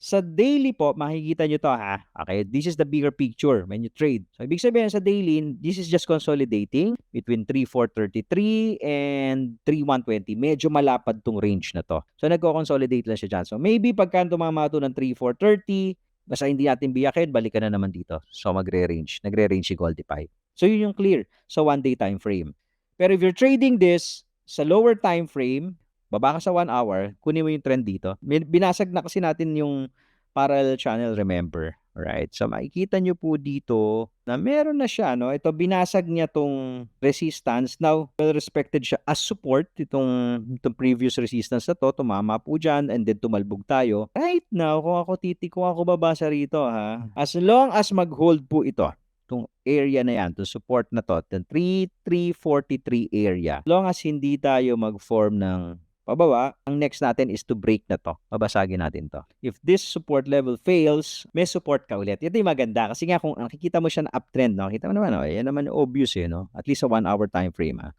Sa daily po, makikita nyo to ha. Okay, this is the bigger picture when you trade. So, ibig sabihin sa daily, this is just consolidating between 3,433 and 3,120. Medyo malapad tong range na to. So, nagko-consolidate lang siya dyan. So, maybe pagka tumama to ng 3,430, basta hindi natin biyakin, balikan na naman dito. So, magre-range. Nagre-range si Goldify. So, yun yung clear sa one-day time frame. Pero if you're trading this sa lower time frame, baba ka sa 1 hour, kunin mo yung trend dito. Binasag na kasi natin yung parallel channel, remember. Alright, so makikita nyo po dito na meron na siya, no? Ito, binasag niya tong resistance. Now, well-respected siya as support, itong previous resistance na to, tumama po dyan, and then tumalbog tayo. Right now, kung ako babasa rito, ha? As long as mag-hold po ito, itong area na yan, itong support na to, itong 3,343 area, as long as hindi tayo mag-form ng pababa, ang next natin is to break na to. Babasagin natin to. If this support level fails, may support ka ulit. Ito yung maganda. Kasi nga kung nakikita mo siya na uptrend, no? Kita mo naman, oh, yan naman obvious no? At least sa 1 hour time frame, ha?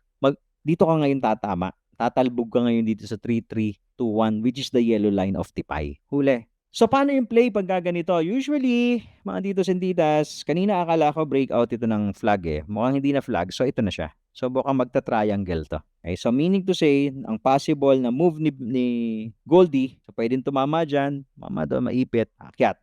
Dito ka ngayon tatama. Tatalbog ka ngayon dito sa 3,321, which is the yellow line of Tipay. Huli. So, paano yung play pag ganito? Usually, mga titos and titas, kanina akala ko breakout ito ng flag eh. Mukhang hindi na flag, so ito na siya. So, baka magta-triangle to. Okay, so meaning to say, ang possible na move ni Goldie, so pwedeng tumama dyan, mama doon, maipit, akyat.